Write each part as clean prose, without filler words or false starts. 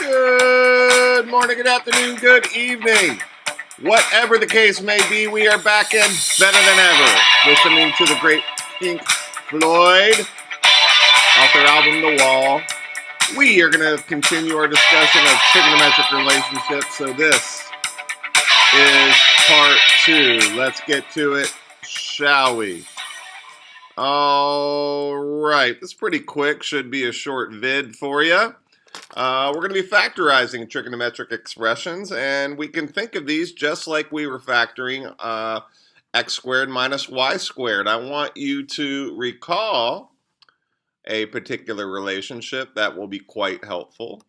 Good morning, good afternoon, good evening. Whatever the case may be, we are back in better than ever. Listening to the great Pink Floyd off their album The Wall. We are going to continue our discussion of trigonometric relationships. So this is part 2. Let's get to it, shall we? All right, this is pretty quick. Should be a short vid for you. We're going to be factorizing trigonometric expressions, and we can think of these just like we were factoring x squared minus y squared. I want you to recall a particular relationship that will be quite helpful,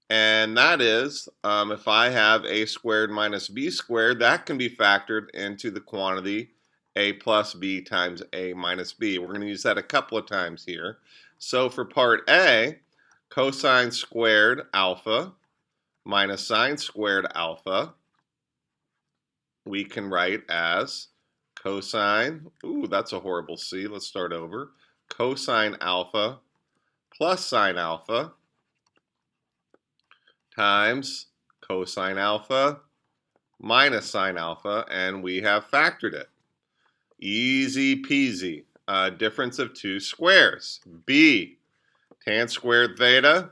and that is if I have a squared minus b squared, that can be factored into the quantity a plus b times a minus b. We're going to use that a couple of times here. So for part A, cosine squared alpha minus sine squared alpha, we can write as cosine, that's a horrible C, let's start over, cosine alpha plus sine alpha times cosine alpha minus sine alpha, and we have factored it. Easy peasy. Difference of two squares. B, tan squared theta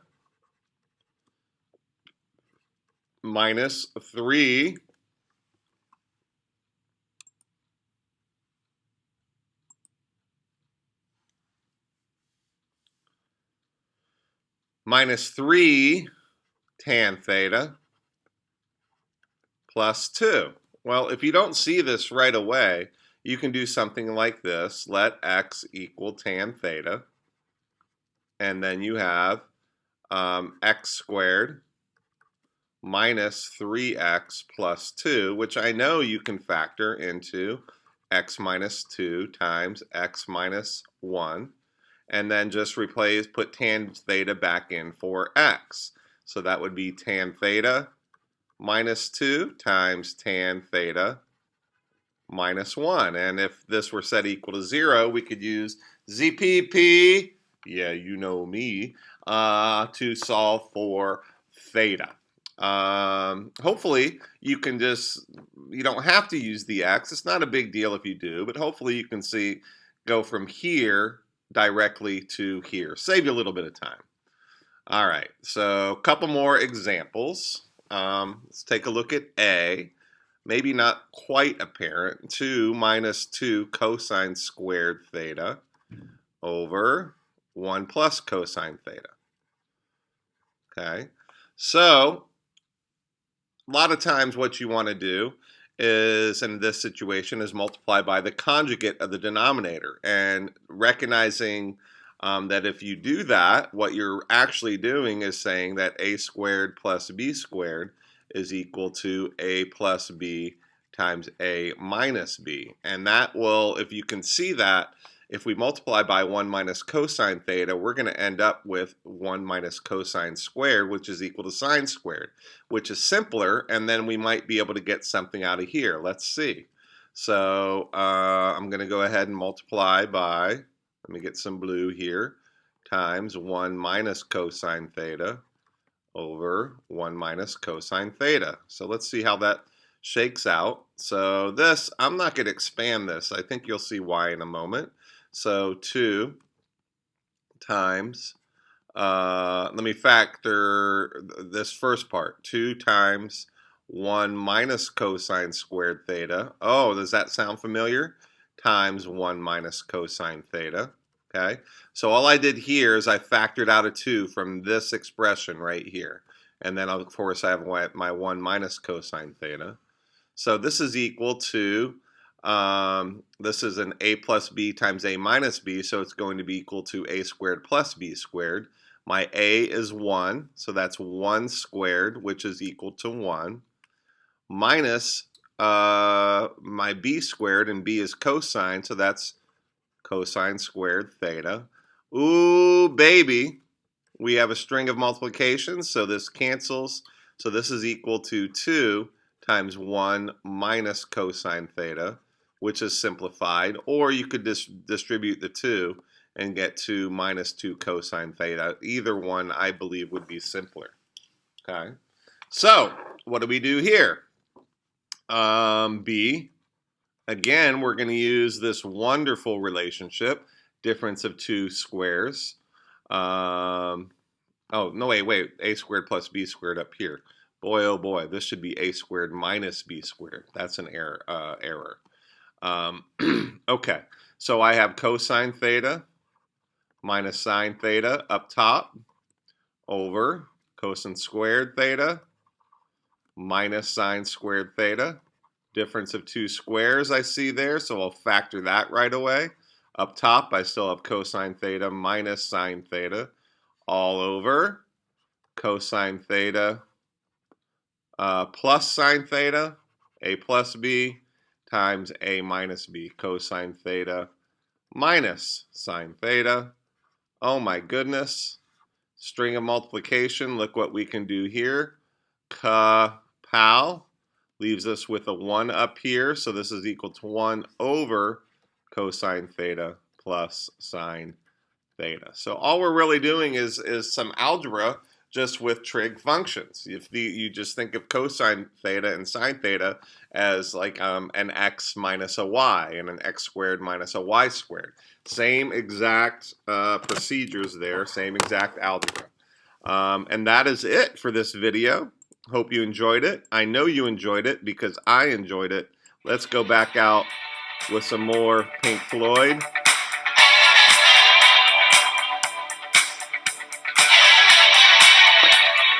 minus 3 minus 3 tan theta plus 2. Well, if you don't see this right away, you can do something like this. Let x equal tan theta, and then you have x squared minus 3x plus 2, which I know you can factor into x minus 2 times x minus 1, and then just put tan theta back in for x. So that would be tan theta minus 2 times tan theta minus 1. And if this were set equal to 0, we could use ZPP, yeah, you know me, to solve for theta. Hopefully you don't have to use the x. It's not a big deal if you do, but hopefully you can go from here directly to here. Save you a little bit of time. All right, so a couple more examples. Let's take a look at A. Maybe not quite apparent. 2 minus 2 cosine squared theta over 1 plus cosine theta. Okay, so a lot of times what you want to do is, in this situation, is multiply by the conjugate of the denominator, and recognizing that if you do that, what you're actually doing is saying that a squared plus b squared is equal to a plus b times a minus b. And that will, if you can see that, if we multiply by 1 minus cosine theta, we're going to end up with 1 minus cosine squared, which is equal to sine squared, which is simpler, and then we might be able to get something out of here. Let's see. So I'm going to go ahead and multiply by, let me get some blue here, times 1 minus cosine theta over 1 minus cosine theta. So let's see how that shakes out. So this, I'm not going to expand this. I think you'll see why in a moment. So 2 times, let me factor this first part, 2 times 1 minus cosine squared theta. Oh, does that sound familiar? Times 1 minus cosine theta. Okay, so all I did here is I factored out a 2 from this expression right here. And then, of course, I have my 1 minus cosine theta. So this is equal to, this is an a plus b times a minus b, so it's going to be equal to a squared plus b squared. My a is 1, so that's 1 squared, which is equal to 1, minus my b squared, and b is cosine, so that's cosine squared theta. Ooh, baby, we have a string of multiplications, so this cancels. So this is equal to 2 times 1 minus cosine theta, which is simplified, or you could distribute the 2 and get 2 minus 2 cosine theta. Either one, I believe, would be simpler. Okay. So what do we do here? B. Again, we're going to use this wonderful relationship, difference of two squares. Oh, no, wait. A squared plus B squared up here. Boy, oh boy, this should be A squared minus B squared. That's an error. Okay, so I have cosine theta minus sine theta up top over cosine squared theta minus sine squared theta. Difference of two squares I see there, so I'll factor that right away. Up top, I still have cosine theta minus sine theta all over cosine theta plus sine theta, a plus b, times a minus b, cosine theta minus sine theta. Oh my goodness. String of multiplication, look what we can do here. Kapow. Leaves us with a 1 up here, so this is equal to 1 over cosine theta plus sine theta. So all we're really doing is some algebra just with trig functions. If you just think of cosine theta and sine theta as like an x minus a y and an x squared minus a y squared. Same exact procedures there, same exact algebra. And that is it for this video. Hope you enjoyed it. I know you enjoyed it because I enjoyed it. Let's go back out with some more Pink Floyd.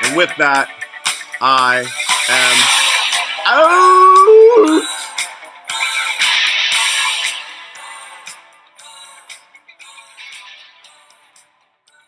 And with that, I am out.